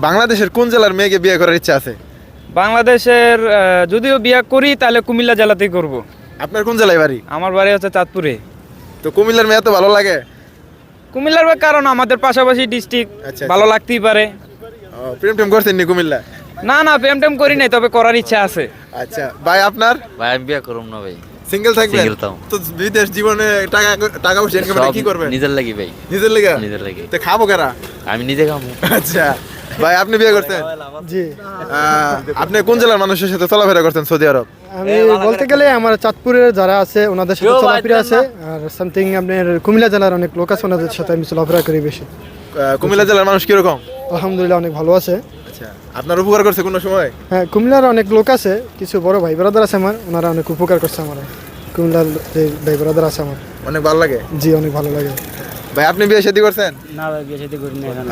বাংলাদেশের কোন জেলার মেয়েকে বিয়ে করার ইচ্ছা আছে? বাংলাদেশের যদিও বিয়ে করি তাহলে কুমিল্লা জেলাতেই করব। আপনার কোন জেলায় বাড়ি? আমার বাড়ি হচ্ছে চাঁদপুরে। তো কুমিল্লার মেয়ে তো ভালো লাগে? কুমিল্লার কারণ আমাদের পাশাপাশি ডিস্ট্রিক্ট, আচ্ছা, ভালো লাগতেই পারে। প্রেম টেম করছেন নি কুমিল্লা? না না, প্রেম টেম করি নাই, তবে করার ইচ্ছা আছে। আচ্ছা ভাই, আপনার? ভাই আমি বিয়ে করব না ভাই, সিঙ্গেল থাকবেন? Single থাকবো। তো বিদেশ জীবনে টাকা টাকা পয়সা ইনকাম করে কি করবেন? নিজের লাগি ভাই, নিজের লেগে? নিজের লাগি। তো খাবো কারা? আমি নিজে খাবো। আচ্ছা ভাই, আপনি বিয়ে করছেন? জি, আপনি কোন জেলার মানুষের সাথে চলাফেরা করছেন সৌদি আরব? আমি বলতে গেলে আমার চাঁদপুরের যারা আছে ওনাদের সাথে চলাফেরা আছে, আর সামথিং আপনার কুমিল্লা জেলার অনেক লোক আছে ওনাদের সাথে আমি চলাফেরা করি বেশি। কুমিল্লা জেলার মানুষ কিরকম? আলহামদুলিল্লাহ অনেক ভালো আছে। আচ্ছা, আপনার উপকার করছে কোনো সময়? হ্যাঁ, কুমিল্লার অনেক লোক আছে, কিছু বড় ভাই ব্রাদার আছে আমার, ওনারা অনেক উপকার করছে আমার। কুমিল্লার যে ভাই ব্রাদার আছে আমার, অনেক ভালো লাগে। জি অনেক ভালো লাগে। ভাই আপনি বিয়ে শাদী করছেন? না ভাই, বিয়ে শাদী করি না এখানে।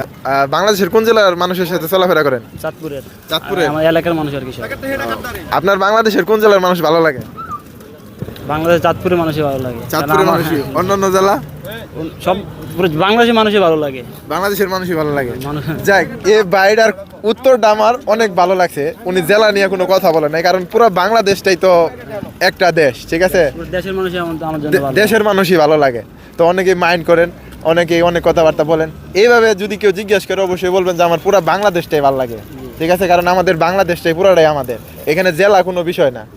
বাংলাদেশের কোন জেলার মানুষের সাথে চলাফেরা করেন? চাঁদপুরের। চাঁদপুরে? আমার এলাকার মানুষ আর কি সব। আপনার বাংলাদেশের কোন জেলার মানুষ ভালো লাগে? বাংলাদেশ চাঁদপুরের মানুষই ভালো লাগে। চাঁদপুরের মানুষই? অন্যান্য জেলা? সব পুরো বাংলাদেশের মানুষই ভালো লাগে। বাংলাদেশের মানুষই ভালো লাগে। মানুষ যাক, এই বাইরের উত্তরটা আমার অনেক ভালো লাগছে। উনি জেলা নিয়ে কোনো কথা বলেন নাই, কারণ পুরো বাংলাদেশটাই তো একটা দেশ, ঠিক আছে? পুরো দেশের মানুষই আমার জন্য ভালো। দেশের মানুষই ভালো লাগে। তো অনেকেই মাইন্ড করেন, অনেকেই অনেক কথাবার্তা বলেন। এইভাবে যদি কেউ জিজ্ঞেস করে অবশ্যই বলবেন যে আমার পুরো বাংলাদেশটাই ভালো লাগে, ঠিক আছে? কারণ আমাদের বাংলাদেশটাই পুরোটাই আমাদের, এখানে জেলা কোনো বিষয় না।